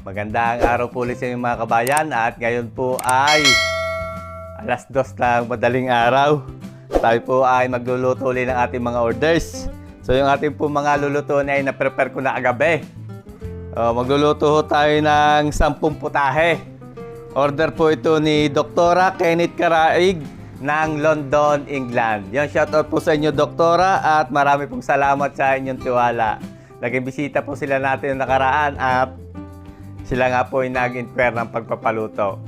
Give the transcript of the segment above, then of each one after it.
Magandang araw po ulit sa inyo mga kabayan at ngayon po ay alas 2 ng madaling araw. Tayo po ay magluluto ulit ng ating mga orders. So yung ating po mga lulutuin ay na-prepare ko na kagabi. Magluluto ho tayo ng 10 putahe. Order po ito ni Doktora Kenneth Karaig ng London, England. Yung shoutout po sa inyo, Doktora, at marami pong salamat sa inyong tiwala. Naging bisita po sila natin yung nakaraan at sila nga po ay nag-inquire ng pagpapaluto.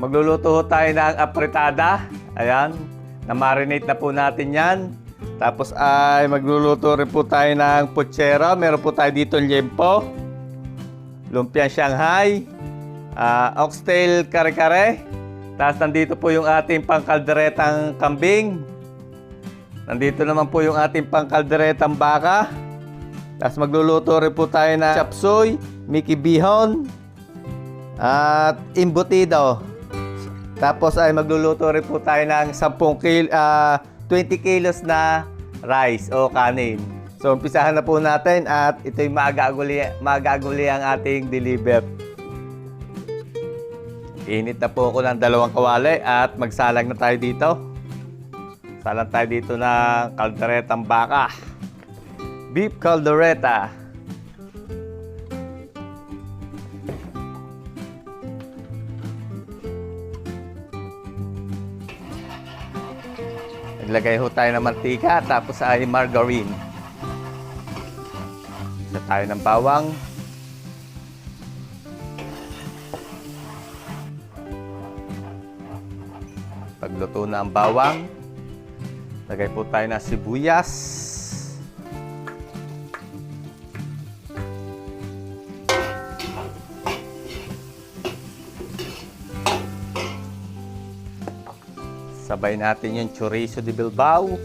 Magluluto ho tayo ng apritada. Ayan, na-marinate na po natin yan. Tapos ay magluluto rin po tayo ng putsera. Meron po tayo dito liempo, lumpiang Shanghai, oxtail kare-kare. Tapos nandito po yung ating pangkalderetang kambing. Nandito naman po yung ating pangkalderetang baka. Tapos magluluto rin po tayo ng chop suey, Mickey bihon, at embutido. Tapos ay magluluto rin po tayo ng 20 kilos na rice o kanin. So umpisahan na po natin at ito'y maaga-aguli ang ating deliver. Init na po ako ng 2 kawali at magsalang na tayo dito. Salang tayo dito ng kalderetang baka. Beef caldereta. Naglagay ho tayo ng mantika tapos ay margarine. Isa tayo ng bawang. Pagluto na ang bawang, lagay po tayo ng sibuyas. Sabay natin yung chorizo de Bilbao.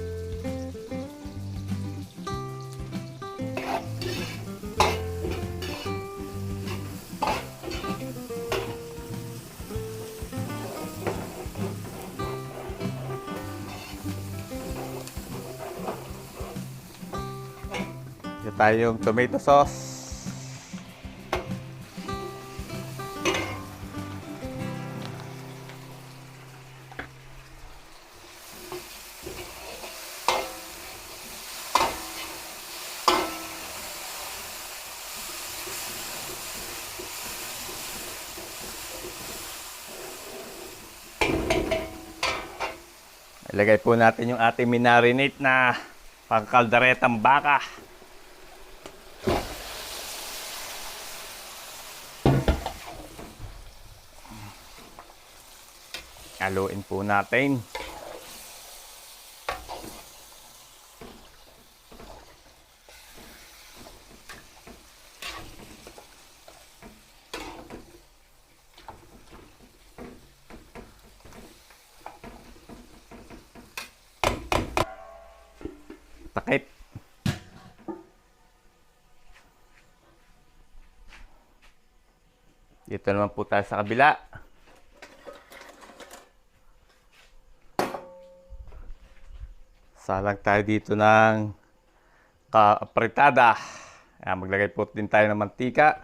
Ito tayo yung tomato sauce. Ilagay po natin yung ating minarinate na pangkalderetang baka. Haluin po natin. Takip. Dito naman po tayo sa kabila. Salang tayo dito ng apritada. Maglagay po din tayo ng mantika.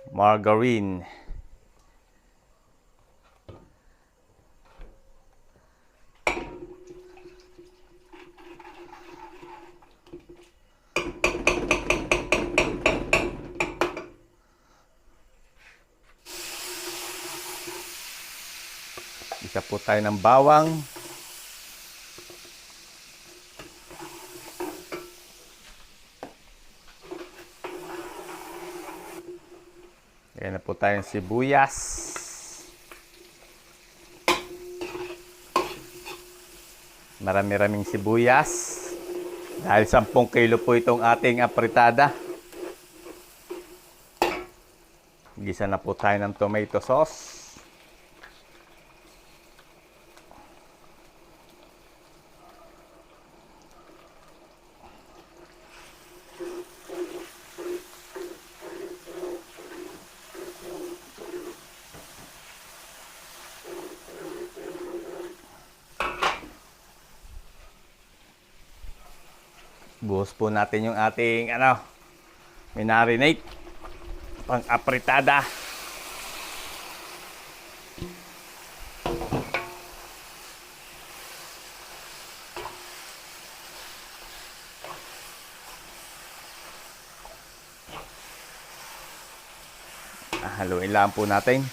Margarine. Isa po tayo ng bawang. Ayan na po tayong sibuyas. Marami-raming sibuyas. Dahil 10 kilo po itong ating apritada. Gisa na po tayo ng tomato sauce. Buhos po natin yung ating marinate pang apritada. Haluin lang po natin.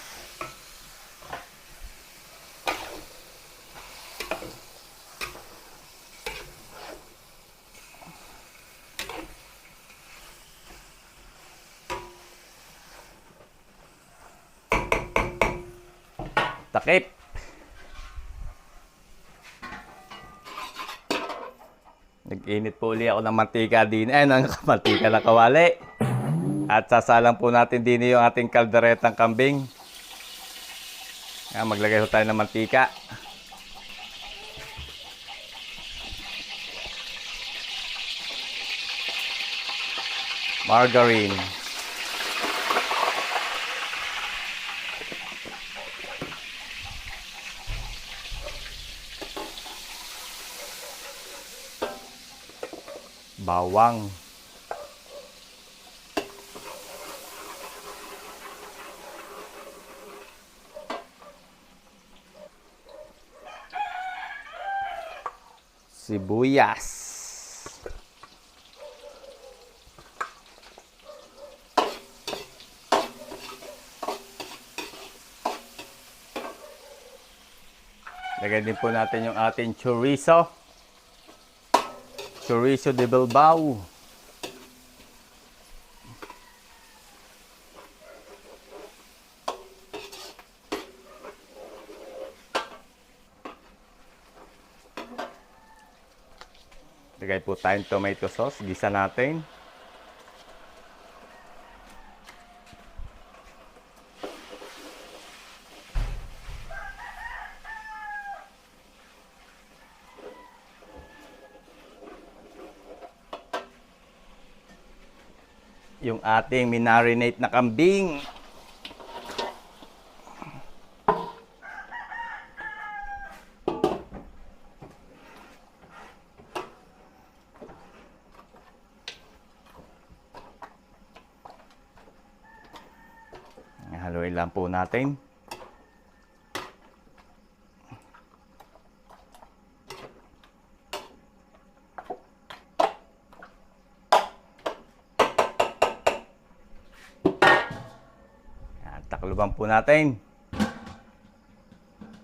Takip. Nag-init po uli ako ng mantika din. Ng mantika na kawali. At sasalang po natin din yung ating kalderetang kambing. Maglagay po tayo ng mantika. Margarine. Bawang. Sibuyas. Lagay din po natin yung ating chorizo. Chorizo de Bilbao. Lagay po tayong tomato sauce. Gisa natin. Yung ating minarinate na kambing. Haluin lang po natin. Takluban po natin.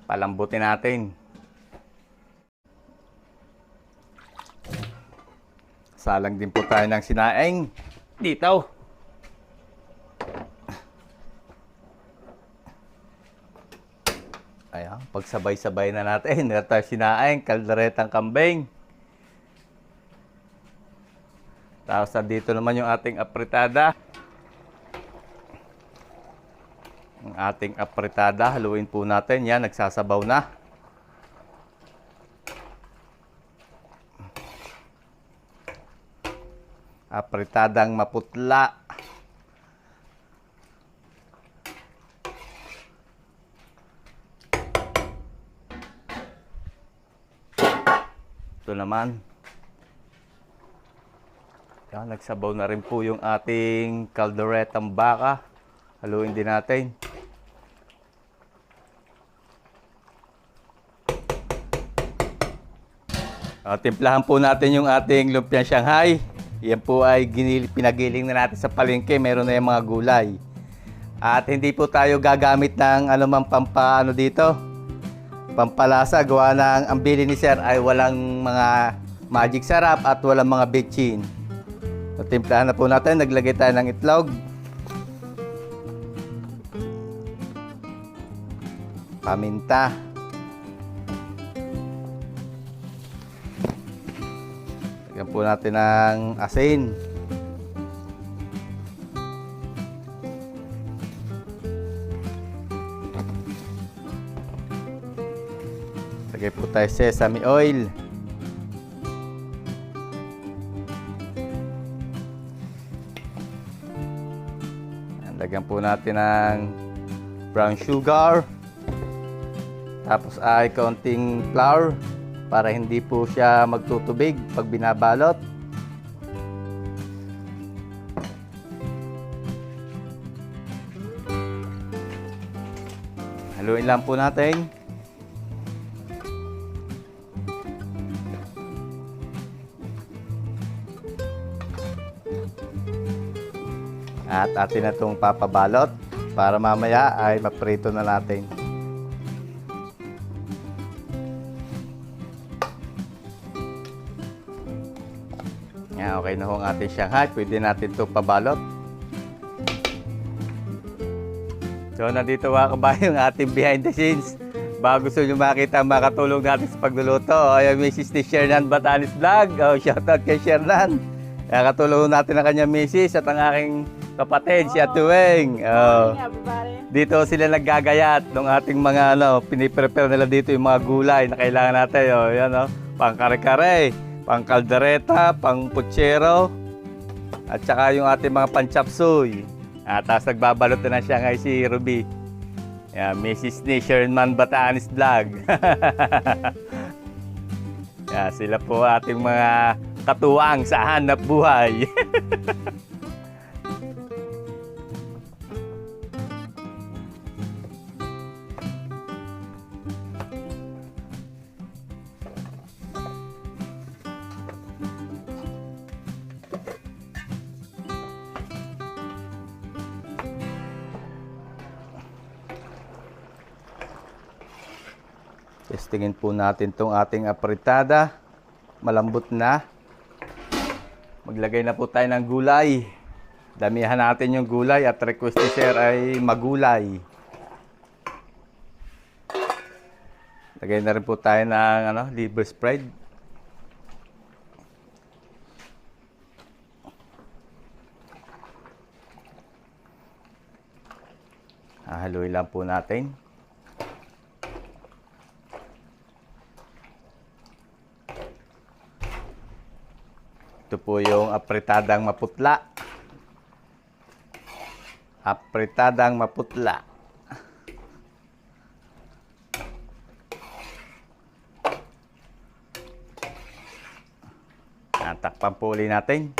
Palambutin natin. Salang din po tayo ng sinaing dito. Ayan, pagsabay-sabay na natin. Meron tayo sinaing, kalderetang kambing. Tapos dito naman yung ating apritada. Ang ating apritada, haluin po natin. Yan, nagsasabaw na. Apritadang maputla. Ito naman. Yan, nagsabaw na rin po yung ating kalderetang baka. Haluin din natin. Timplahan po natin yung ating lumpiang Shanghai. Yan po ay pinagiling na natin sa palengke. Meron na yung mga gulay. At hindi po tayo gagamit ng anumang dito. Pampalasa. Gawa ng ang bili ni Sir ay walang mga magic sarap at walang mga betchin. Timplahan na po natin. Naglagay tayo ng itlog. Paminta. Lagyan po natin ng asin. Lagay po tayo sesame oil. Lagyan po natin ng brown sugar. Tapos ay kaunting flour para hindi po siya magtutubig pag binabalot. Haluin lang po natin. At atin na itong papabalot para mamaya ay maprito na natin. Yan, okay na ho ang ating Shanghai. Pwede natin ito pabalot. So, nandito mga kabayo yung ating behind the scenes. Baka gusto nyo makita ang makatulong natin sa pagluluto. Ayan, Mrs. ni Shernan Batanes Vlog. Shoutout kay Shernan. Katulong natin ang kanyang Mrs. at ang aking kapatid, si Ate Weng. Dito sila naggagayat ng ating mga piniprepare nila dito yung mga gulay na kailangan natin. Yan, pang kare-kare, pang kaldereta, pang putsero, at saka yung ating mga panchapsuy. Tapos nagbabalot na siya ngayon si Ruby. Yan, Mrs. ni Sherman Batanes Vlog. Yan, sila po ating mga katuwang sa hanap buhay. Testingin po natin itong ating apritada. Malambot na. Maglagay na po tayo ng gulay. Damihan natin yung gulay at request ni Sir ay magulay. Lagay na rin po tayo ng liver spread. Haluin lang po natin. Ito po yung apritadang maputla. Apritadang maputla. Takpan po ulit natin.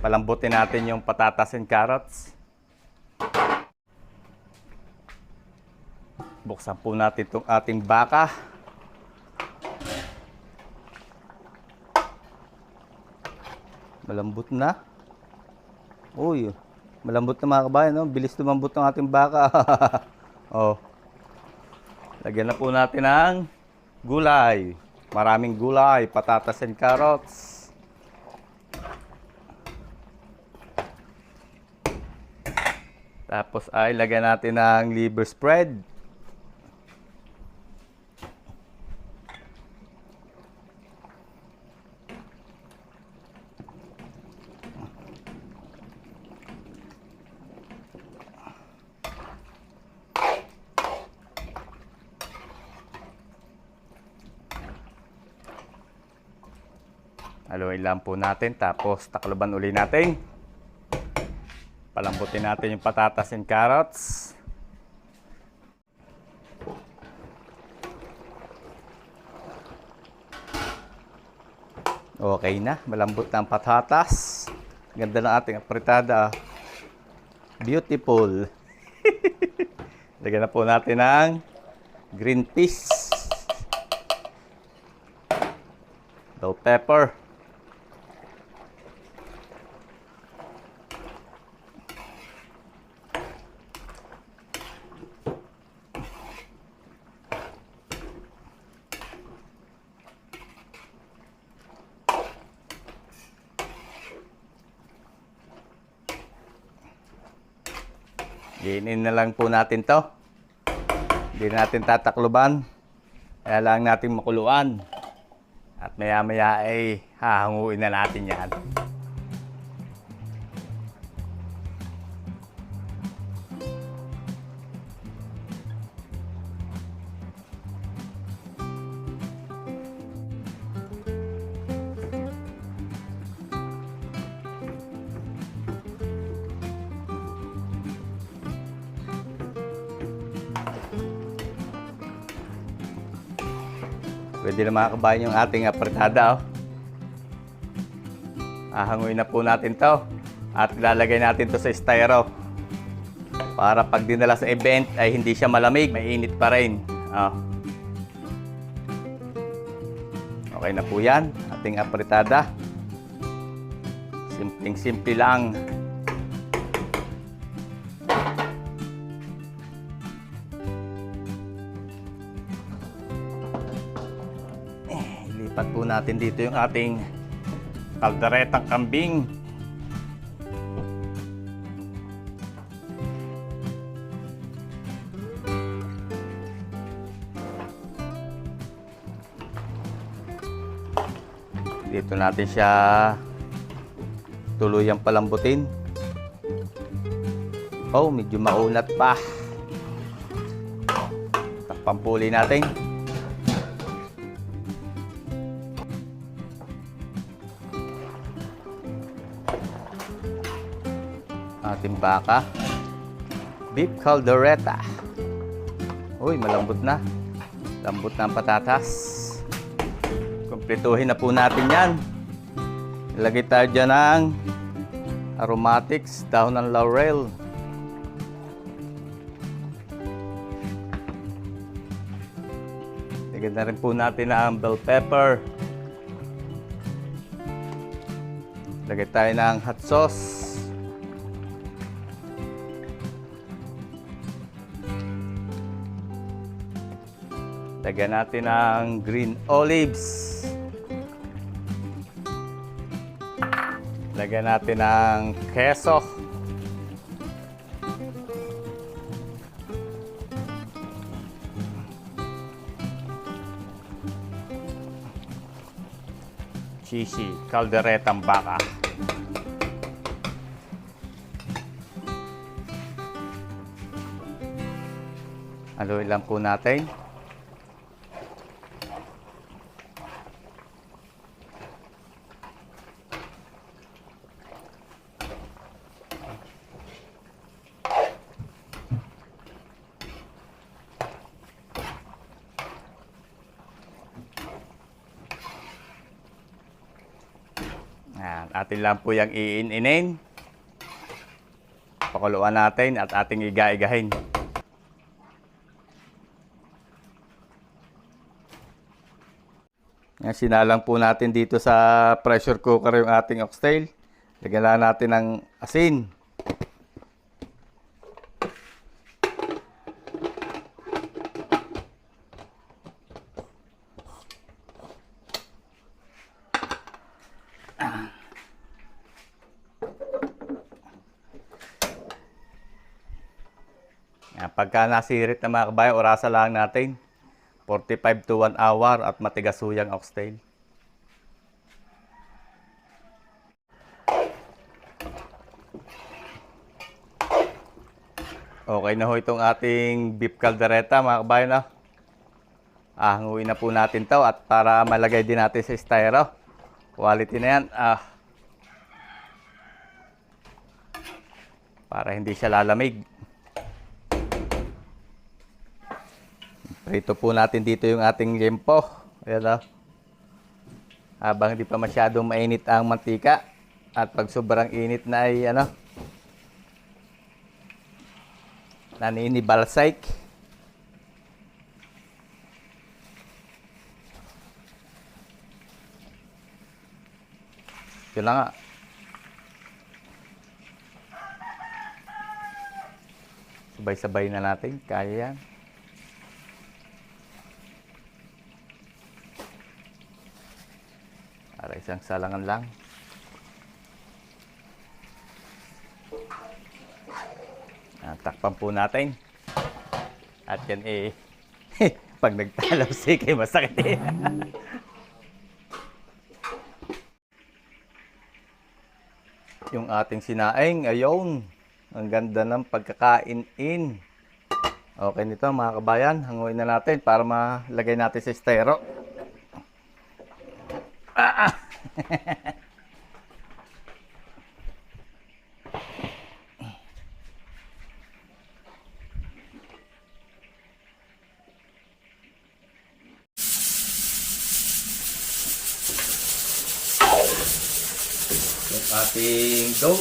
Palambutin natin yung patatas and carrots. Buksan po natin itong ating baka. Malambot na. Uy, malambot na mga kabayan, no? Bilis lumambot ng ating baka. Lagyan na po natin ng gulay. Maraming gulay, patatas and carrots. Tapos ay lagyan natin ng liver spread. Haluin lang po natin, tapos takloban uli natin. Palambutin natin yung patatas and carrots. Okay na, malambot na ang patatas. Ganda ng ating apritada. Beautiful. Lagyan na po natin ng green peas. Bell pepper. Ginin na lang po natin to. Hindi natin tatakluban. Kaya lang natin makuluan. At maya maya ay hahanguin na natin yan. Pwede na mga kabayan yung ating apritada. Hahanguin na po natin to. At ilalagay natin to sa styro. Para pag dinala sa event ay hindi siya malamig, mainit pa rin. Okay na po yan, ating apritada. Simpleng-simple lang. Ilipat po natin dito yung ating kalderetang kambing. Dito natin siya tuluyang palambutin. Oh, medyo maunat pa. Pampuli natin. Ating baka. Beef caldereta. Uy, malambot na. Lambot na ang patatas. Kumpletuhin na po natin yan. Ilagay tayo dyan ng aromatics, dahon ng laurel. Ilagay na rin po natin ang bell pepper. Ilagay tayo ng hot sauce. Lagyan natin ng green olives. Lagyan natin ng keso. Cheesy kalderetang baka. Haluin lang po natin. Atin lang po yung iin-inin. Pakuluan natin at ating iga-igahin. Sinalang po natin dito sa pressure cooker yung ating oxtail. Lagyan lang natin ng asin. Pagka nasirit na mga kabayan, orasan lang natin. 45 to 1 hour at matigas yung oxtail. Okay na ho itong ating beef caldereta mga kabayan. Hanguin na po natin to at para malagay din natin sa styro. Quality na yan. Para hindi siya lalamig. Prito po natin dito yung ating liempo. Ayan o. Habang hindi pa masyadong mainit ang mantika. At pag sobrang init na ay naninibalsik. Yun lang nga. Sabay-sabay na natin. Kaya yan. Para isang salangan lang. Takpan po natin. At yan pag nagtalawsik ay masakit Yung ating sinaing, ayun. Ang ganda ng pagkakain-in. Okay nito mga kabayan. Hanguin na natin para malagay natin sa styro. Yung ating dough.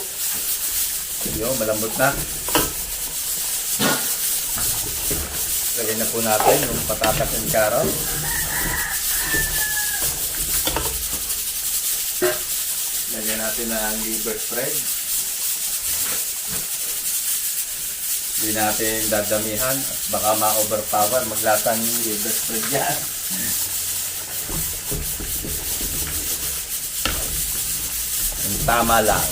Yun, malambot na. na po natin yung patatas and carrot. Lagyan natin ang liver spread. Hindi natin dadamihan at baka ma-overpower maglasang liver spread yan. Ang tama lang.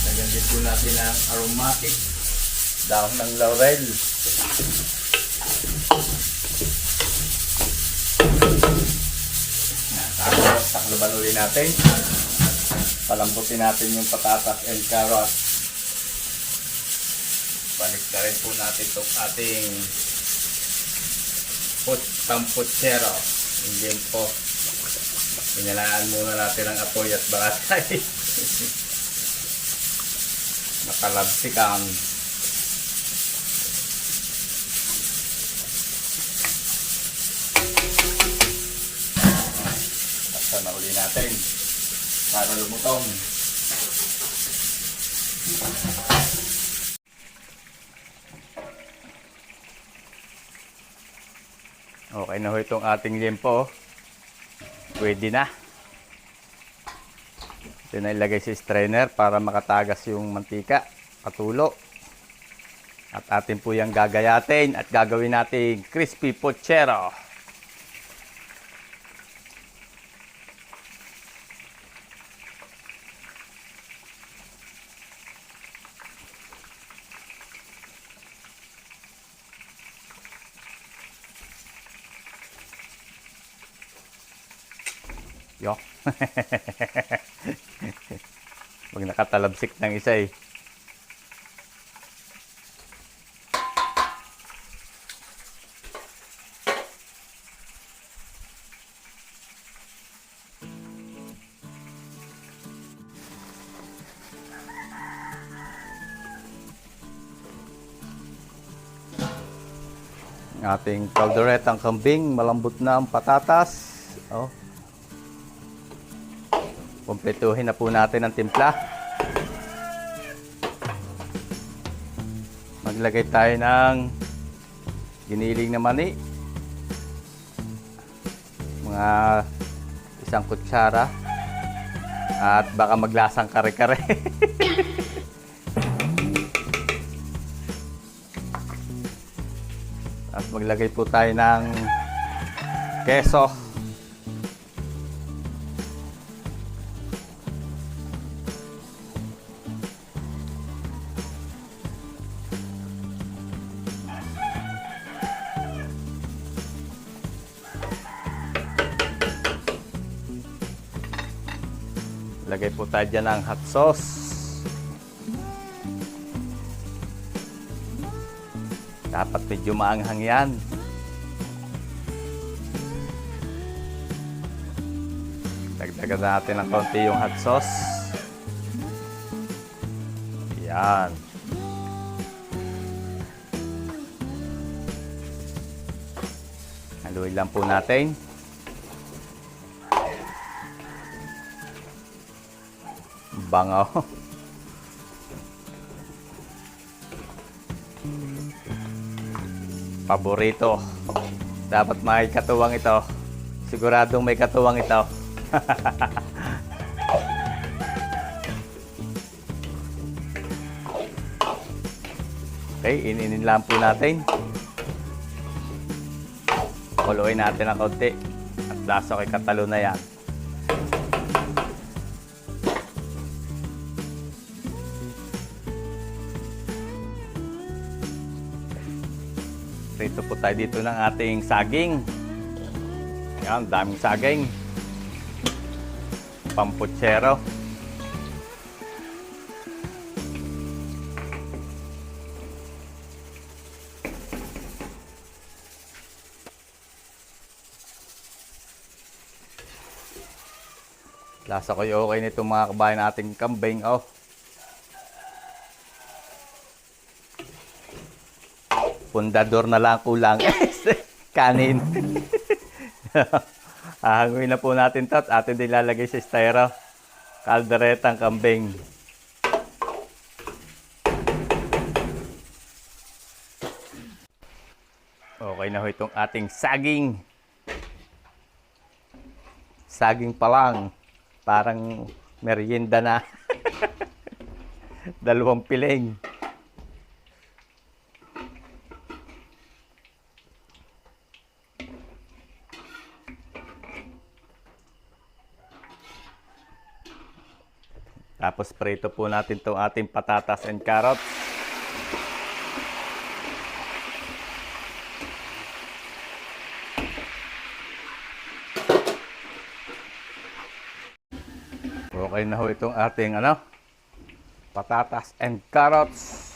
Lagyan din po natin ang aromatic dahon ng laurel. Tapos takloban ulit natin. Palambutin natin yung patatas and carrots. Balik na rin po natin itong ating tamputsero. Hindi po. Pinalaan muna natin ang apoy at baka tayo makalabsikan. Basta na uli natin para lumutong. Okay na ho itong ating liempo. Pwede na. Ito na ilagay sa strainer para makatagas yung mantika, patulo. At atin po yung gagayatin at gagawin natin crispy puchero. Yo. Wag nakatalabsik ng isa eh. Ating kalderetang kambing, malambot na ang patatas. Oh. Kumpletuhin na po natin ang timpla. Maglagay tayo ng giniling na mani. Mga 1 kutsara. At baka maglasang kare-kare. At maglagay po tayo ng keso. Lagay po tayo dyan ng hot sauce. Dapat medyo maanghang yan. Dagdagan natin ng konti yung hot sauce. Yan. Haluin lang po natin. Bangaw. Paborito. Dapat may katuwang ito. Siguradong may katuwang ito. Okay, ininin lang po natin. Kuluin natin ng konti. At laso kay katalo na yan. Prito po tayo dito ng ating saging. Yan, daming saging. Pamputsero. Lasa ko yung okay nito mga kabayan nating kambing. Oh. Pundador na lang kulang. Kanin. Hahanguin na po natin to at atin din lalagay sa styro. Kalderetang kambing. Okay na ho itong ating saging. Saging pa lang. Parang merienda na. 2 piling. Tapos prito po natin itong ating patatas and carrots. Okay na ho itong ating patatas and carrots.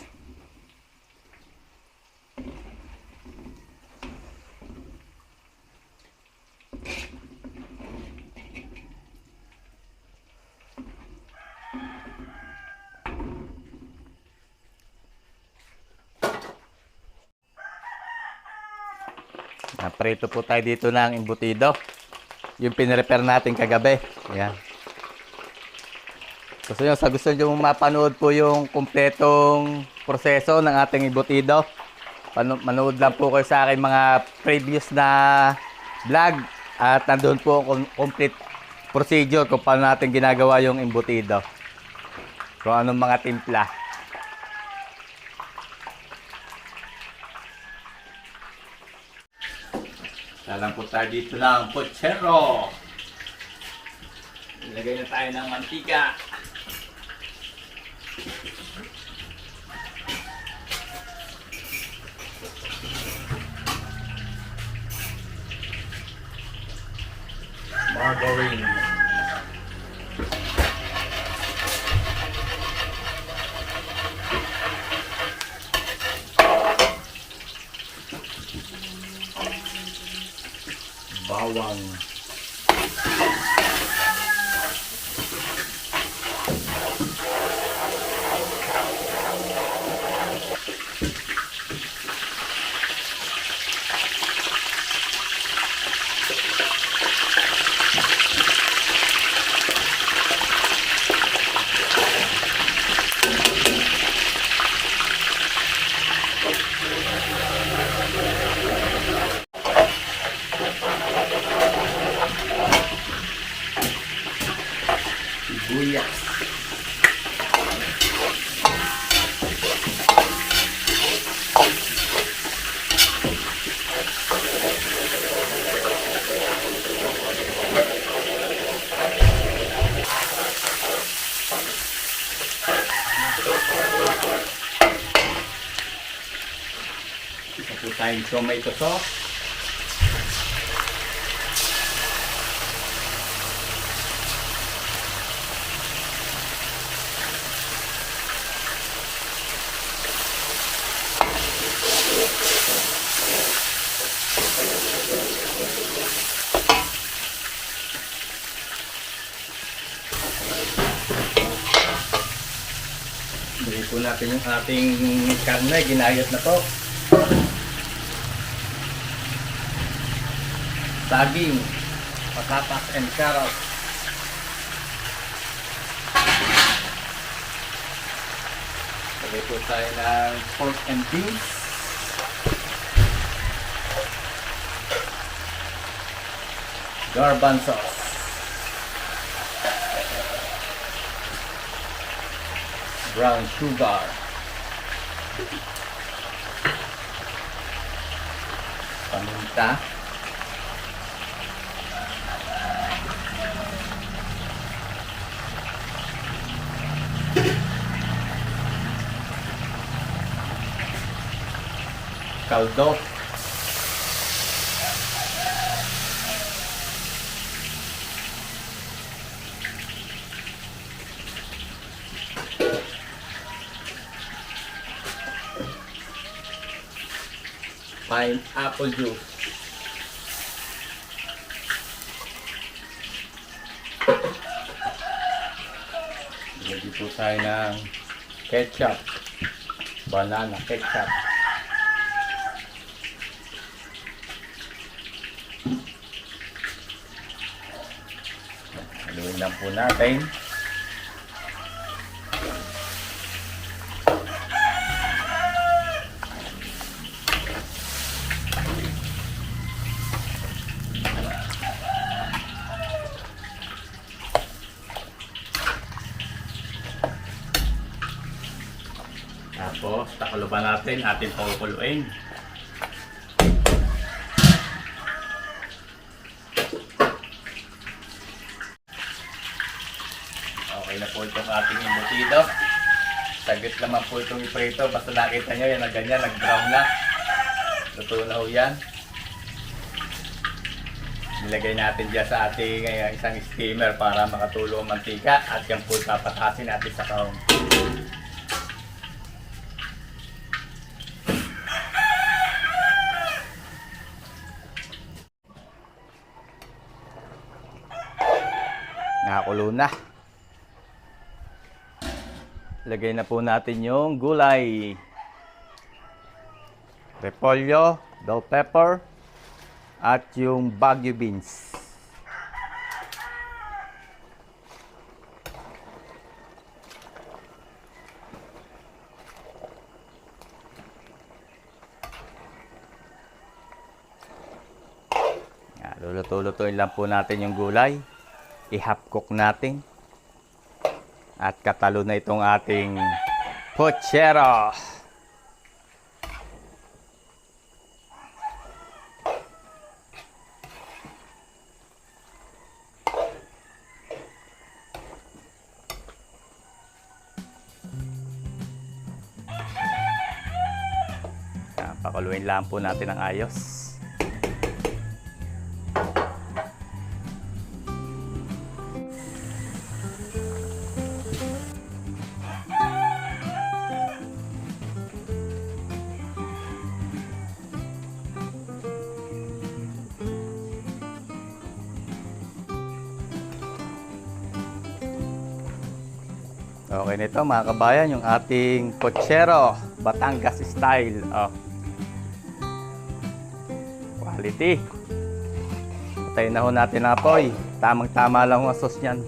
Prito po tayo dito ng embutido. Yung pinrepair natin kagabi. Ayan. Gusto nyo mapanood po yung kumpletong proseso ng ating embutido. Manood lang po kayo sa akin mga previous na vlog. At nandun po ang complete procedure kung paano natin ginagawa yung embutido. Kung anong mga timpla. Lalang po tayo dito ng pochero. Ilagay na tayo ng mantika. Margarine. Bawang. Sibuyas. Isa po tayong tomato sauce. Bili po natin yung ating karne, ginayat na to. Saging, patatas and carrots. Bili po tayo ng pork and beans. Garbanzos. Brown sugar. Paminta. Kaldo. Pineapple juice. Lagi po tayo ng ketchup. Banana ketchup. Lutuin lang po natin. Tapos, takuluban natin ating pakukuluin. Okay na po itong ating embutido. Saglit naman po itong iprito. Basta nakita nyo yan na ganyan, nag-brown na. Luto na ho yan. Nilagay natin dyan sa ating isang steamer para makatulo ang mantika. At yan po papatasin natin sa kahon. Nakakulo na. Lagay na po natin yung gulay. Repolyo, bell pepper, at yung Baguio beans. Luluto-lutuin lang po natin yung gulay. I-half cook natin. At katalo na itong ating puchero. Pakuluin lang po natin ng ayos. Okay nito mga kabayan, yung ating puchero, Batangas style. Oh. Quality. Patayin na ho natin ang apoy. Tamang-tama lang ang sauce niyan.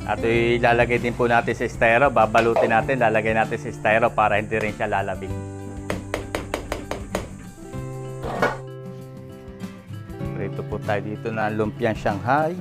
At ilalagay din po natin sa styro. Babalutin natin, lalagay natin sa styro para hindi rin siya lalabig. Prito po tayo dito na lumpiang Shanghai.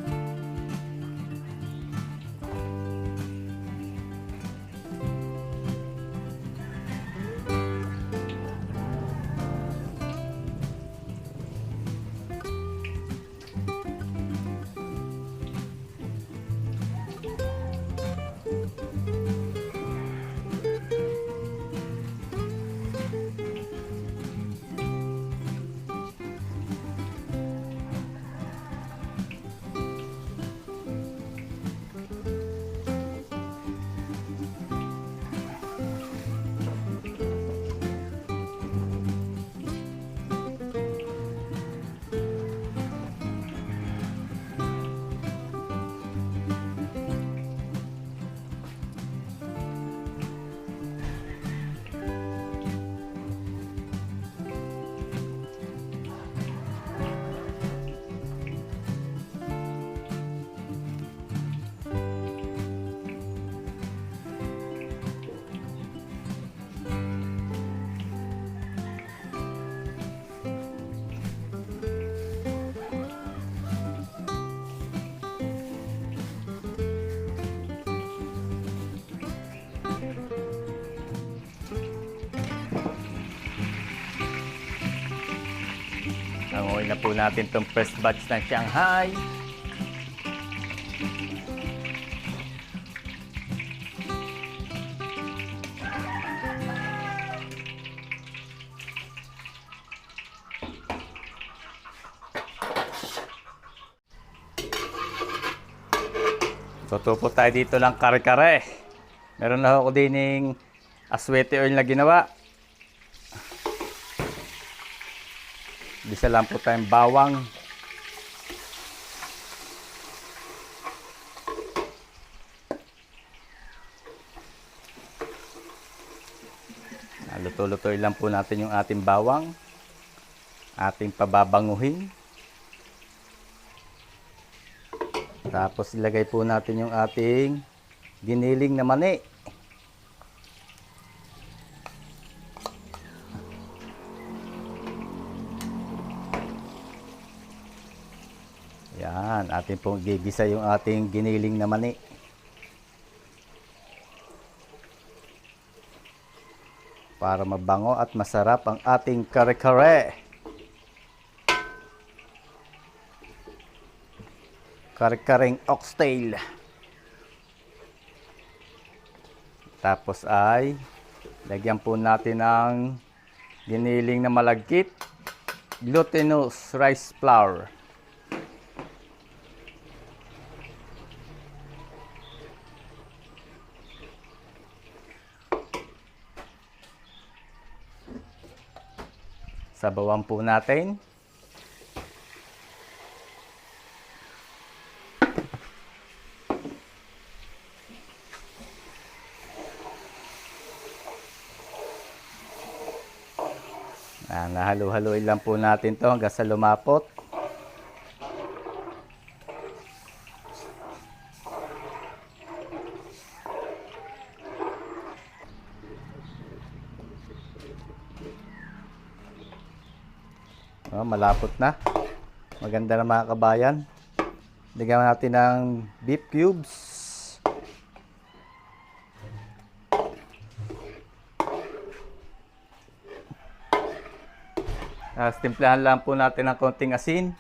Nanguhin na po natin itong first batch ng Shanghai. Tutupo tayo dito ng kare-kare. Meron na ako dining aswete oil na ginawa. Bisa lang po tayong bawang. Luto-lutoy lang po natin yung ating bawang. Ating pababanguhin. Tapos ilagay po natin yung ating giniling na mani. Yan, ating pong gigisa yung ating giniling na mani. Para mabango at masarap ang ating kare-kare. Kare-kareng oxtail. Tapos ay lagyan po natin ng giniling na malagkit, glutinous rice flour. Sabawan po natin. Nahalo-haloin lang po natin to hanggang sa lumapot. Oh, malapot na. Maganda na mga kabayan. Lagyan natin ng beef cubes. Timplahan lang po natin ng konting asin.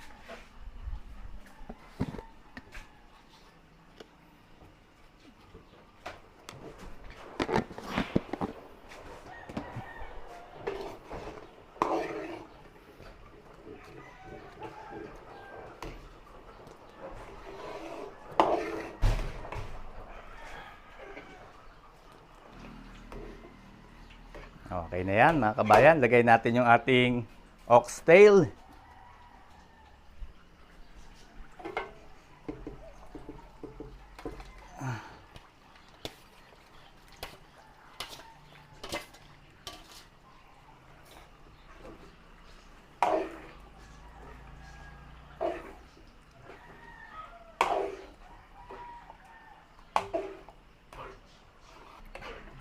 Okay na yan mga kabayan. Lagay natin yung ating oxtail.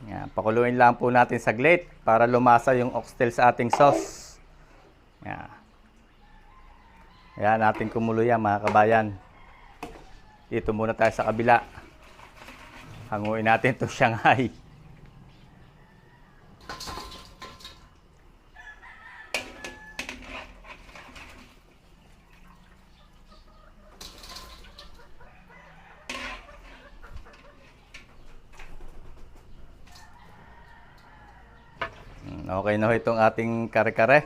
Yan, pakuluin lang po natin saglit para lumasa yung oxtail sa ating sauce. Yan. Yan, natin kumulo yan mga kabayan. Dito muna tayo sa kabila. Hanguin natin to Shanghai. Okay na ho itong ating kare-kare.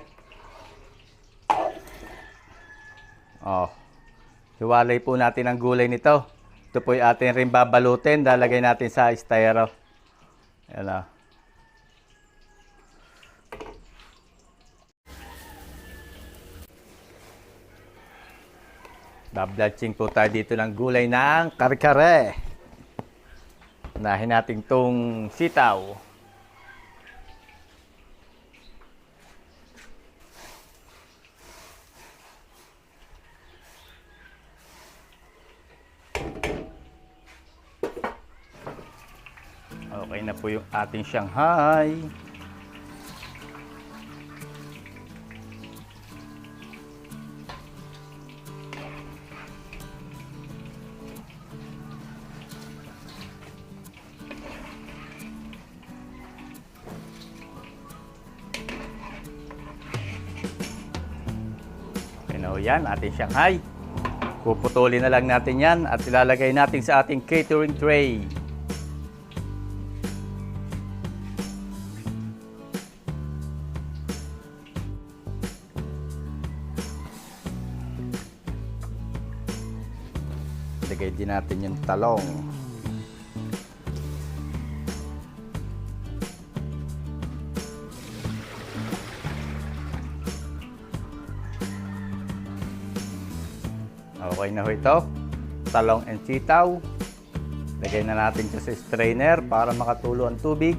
Oh. Hiwalay po natin ang gulay nito. Ito po yung ating rin babalutin. Lalagay natin sa styro. Ayan o. Bablatching po tayo dito ng gulay ng kare-kare. Unahin natin itong sitaw. Okay na po yung ating Shanghai. Okay na po yan, ating Shanghai. Puputulin na lang natin yan at ilalagay natin sa ating catering tray. Ilagay din natin yung talong. Okay na ho ito. Talong and sitaw. Lagay na natin ito sa strainer para makatulo ang tubig.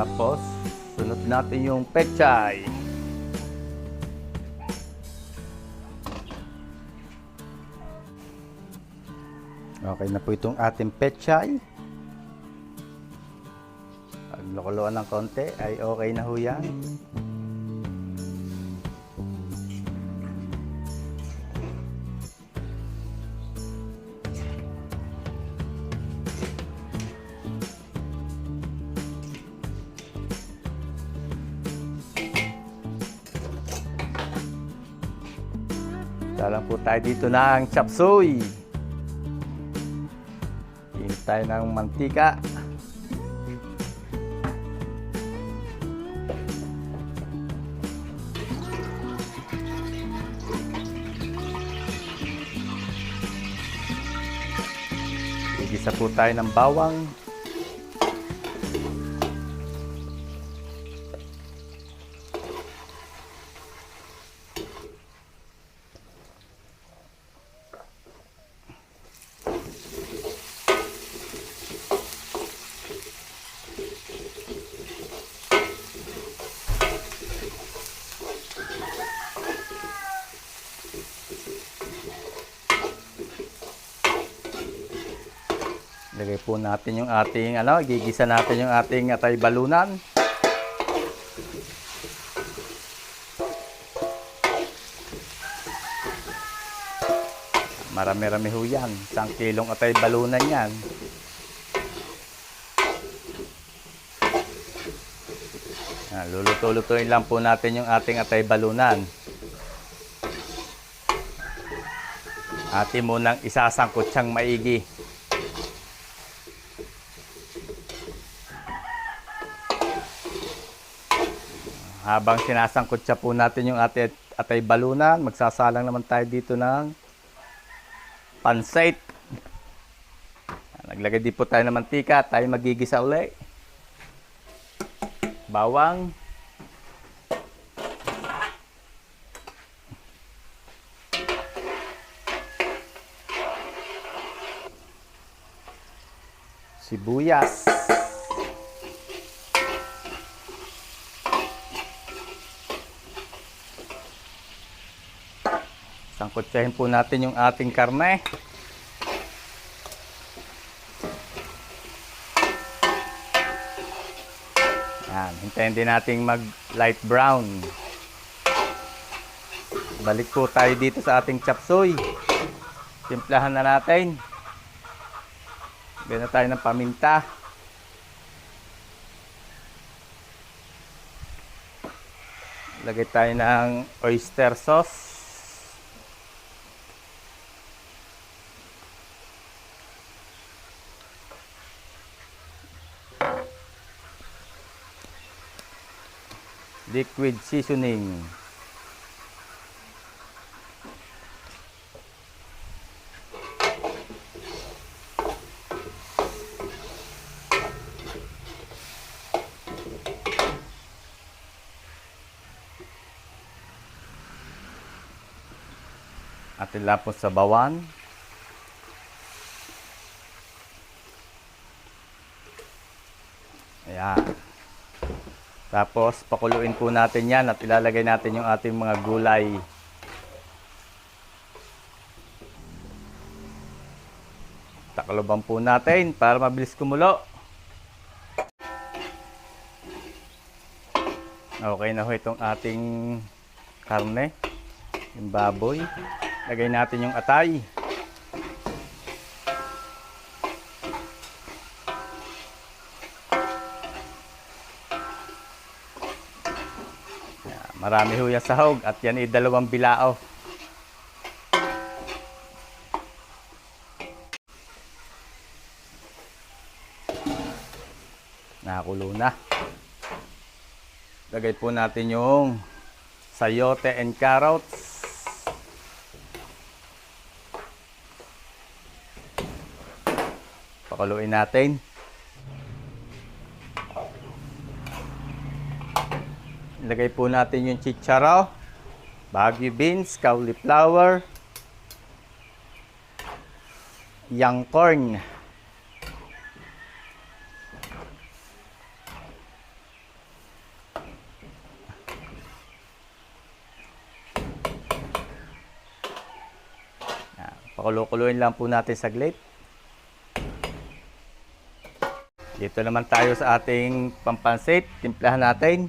Tapos, sunod natin yung pechay. Okay na po itong ating pechay. Pag lokoloan ng konti ay okay na ho yan. Dalang po tayo dito ng chop suey. Init tayo ng mantika. Igisa po tayo ng bawang. Lagay po natin yung ating gigisa natin yung ating atay balunan. Marami-rami ho yan. 1 kilong atay balunan yan. Luluto-lutuin lang po natin yung ating atay balunan. Atin munang isasangkot siyang maigi. Habang sinasangkot siya po natin yung atay balunan, magsasalang naman tayo dito ng pansit. Naglagay din po tayo ng mantika, tayo magigisa uli. Bawang. Sibuyas. Sangkotsahin po natin yung ating karne. Yan, hintayin din natin mag light brown. Balik po tayo dito sa ating chop suey. Timplahan na natin. Bigyan na tayo ng paminta. Lagay tayo ng oyster sauce. Liquid seasoning. Atin lang po sa bawan. Ayan. Tapos, pakuluin po natin yan at ilalagay natin yung ating mga gulay. Takloban po natin para mabilis kumulo. Okay na ho itong ating karne, yung baboy. Lagay natin yung atay. Marami ho yung sahog at yan ay 2 bilao. Nakakulo na. Lagay po natin yung sayote and carrots. Pakuluin natin. Ilagay po natin yung chicharo, Baguio beans, cauliflower, young corn. Pakulo-kuloyin lang po natin saglit. Dito naman tayo sa ating pampansit. Timplahan natin.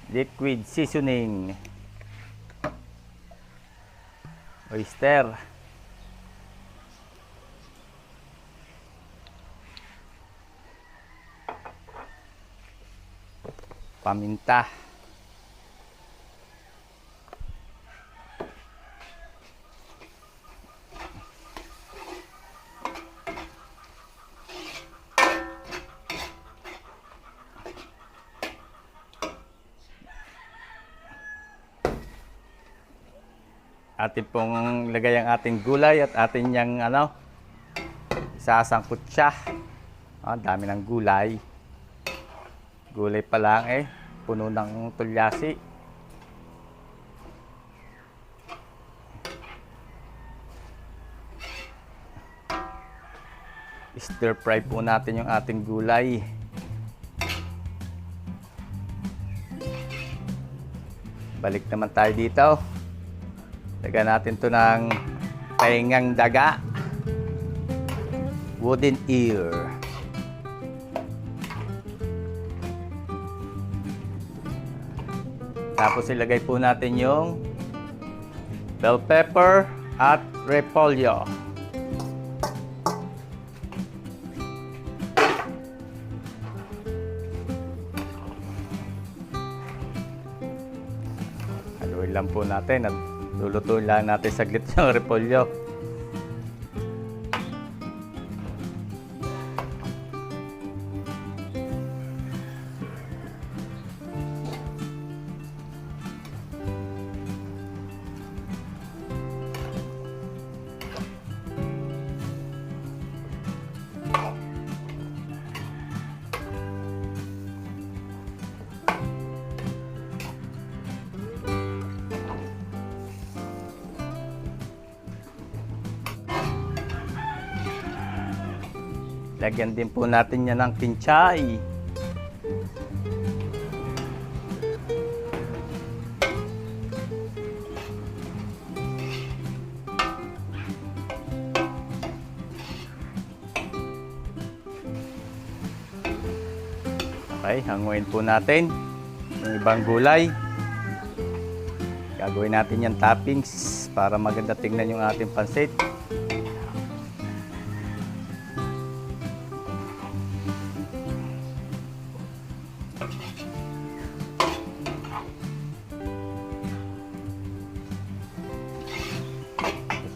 Liquid seasoning. Oyster. Paminta. Atin pong lagay ang ating gulay at atin yang isasangkot siya. Ang dami ng gulay. Gulay pa lang puno ng tulyasi. Stir fry po natin yung ating gulay. Balik naman tayo dito. Lagyan natin to ng paingang daga. Wooden ear. Tapos ilagay po natin yung bell pepper at repolyo. Haluin lang po natin at lulutuin lang natin saglit yung repolyo. Lagyan din po natin yan ng kinchay. Okay, hanguin po natin yung ibang gulay. Gagawin natin yung toppings para maganda tingnan yung ating pansit.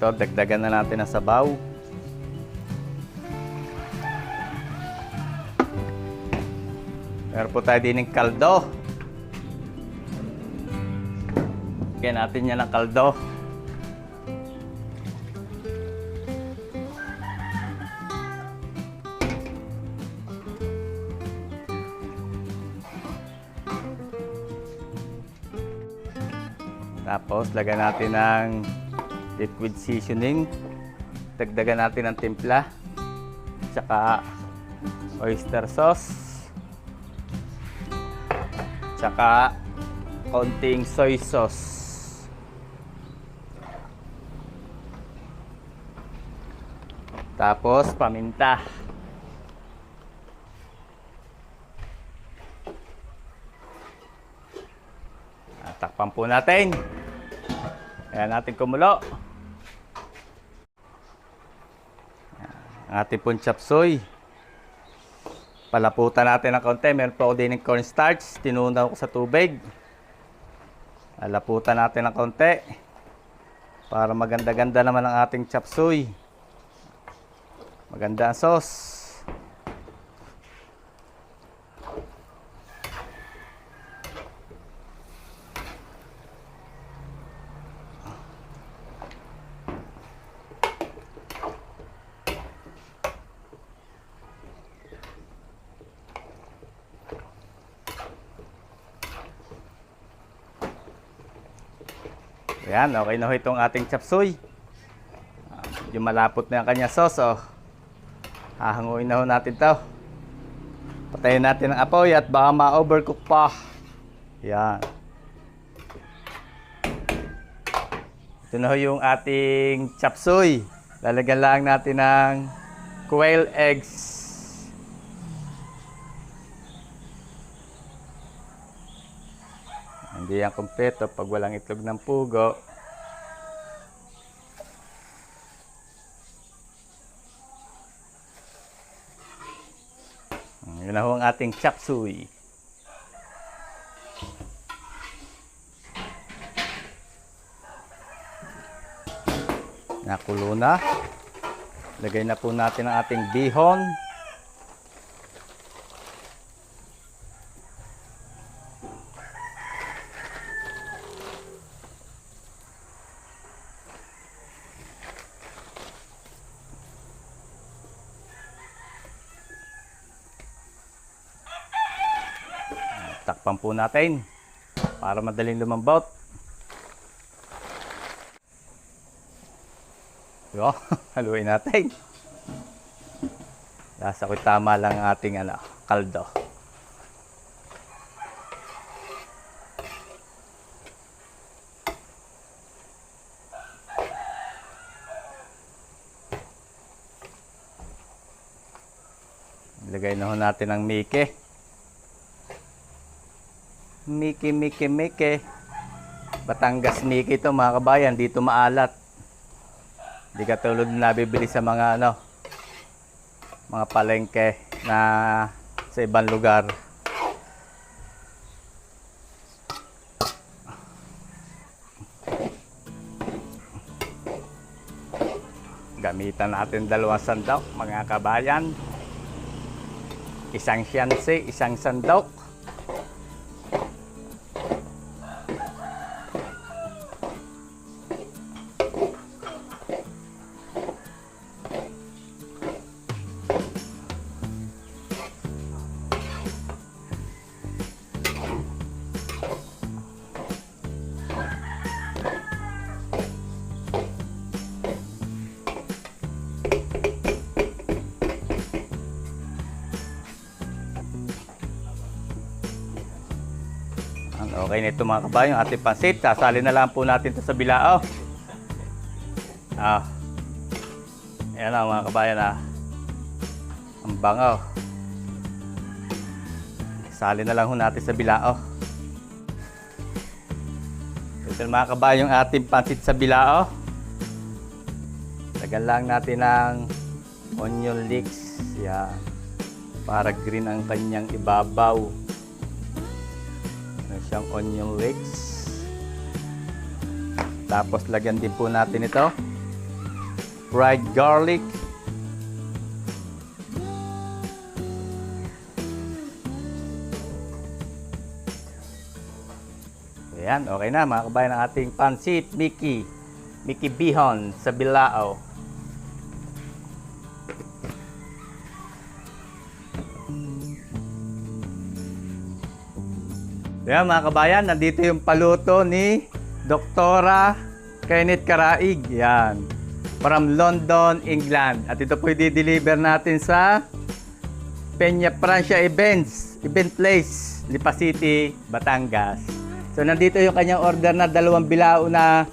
Ito, dagdagan na natin ang sabaw. Meron po tayo din ng kaldo. Lagyan natin yan ng kaldo. Tapos, lagyan natin ng liquid seasoning. Dagdagan natin ng timpla. Tsaka oyster sauce. Tsaka konting soy sauce. Tapos paminta. Takpan po natin. Ayan natin kumulo. Ang ating pong chop suey. Palaputan natin ng konti. Meron po ako din ng cornstarch. Tinunaw ko sa tubig. Palaputan natin ng konti. Para maganda-ganda naman ang ating chop suey. Maganda ang sauce. Ayan, okay na ho itong ating chop suey. Yung malapot na yung kanya sauce, oh. Hahanguin na ho natin to. Patayin natin ang apoy at baka ma-overcook pa. Ayan. Ito na ho yung ating chop suey. Lalagyan lang natin ng quail eggs. Hindi yan kompleto pag walang itlog ng pugo. Yun na ho ang ating chop suey. Nakulo na. Lagay na po natin ang ating bihon. Takpan po natin para madaling lumambot. Yo, haluin natin. Lasa ko tama lang ang ating kaldo. Ilagay na ho natin ang Miki. Miki. Batangas Miki ito mga kabayan, dito maalat. Hindi katulad na nabibili sa mga mga palengke na sa ibang lugar. Gamitan natin 2 sandok mga kabayan. Isang siyanse, isang sandok. Okay na ito mga kabayan, yung ating pansit. Sasali na lang po natin ito sa bilao. Ayan na mga kabayan. Ang bangaw. Sali na lang ho natin sa bilao. Ito mga kabayan yung ating pansit sa bilao. Tagal lang natin ng onion leeks. Yan. Para green ang kanyang ibabaw. Siyang onion leeks. Tapos lagyan din po natin ito fried garlic. Ayan, okay na mga kabayan ang ating pansit Miki bihon sa bilao. Ayan mga kabayan, nandito yung paluto ni Doktora Kenneth Karaig. Yan. From London, England. At ito po i-deliver natin sa Peña Francia Event Place, Lipa City, Batangas. So nandito yung kanyang order na 2 bilao na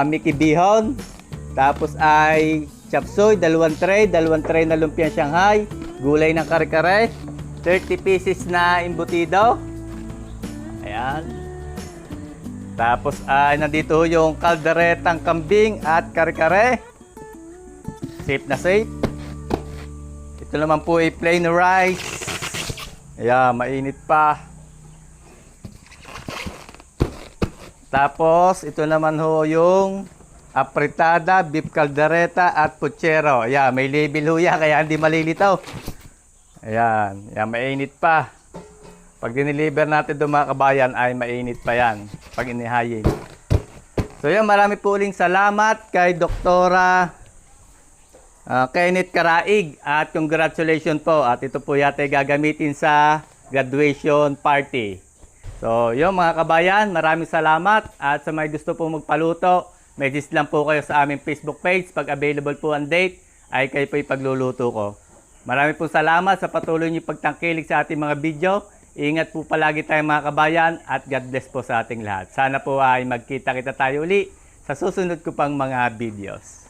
Miki bihon. Tapos ay chop suey, 2 tray na lumpiang Shanghai, gulay ng kare-kare, 30 pieces na embutido. Ayan. Tapos ay nandito yung kalderetang kambing at kare-kare. Safe na safe. Ito naman po ay plain rice. Ayan, mainit pa. Tapos ito naman ho yung apritada, beef caldereta at puchero. Ayan, may label ho yan kaya hindi malilitaw. Ayan, ayan, mainit pa. Pag diniliver natin doon mga kabayan ay mainit pa yan pag inihayin. So yan, marami po uling salamat kay Doktora Kenneth Karaig at congratulations po. At ito po yata gagamitin sa graduation party. So yun mga kabayan, maraming salamat. At sa may gusto po magpaluto, message lang po kayo sa aming Facebook page. Pag available po ang date, ay kayo po ipagluluto ko. Maraming po salamat sa patuloy niyo pagtangkilik sa ating mga video. Ingat po palagi tayo mga kabayan at God bless po sa ating lahat. Sana po ay magkita-kita tayo uli sa susunod ko pang mga videos.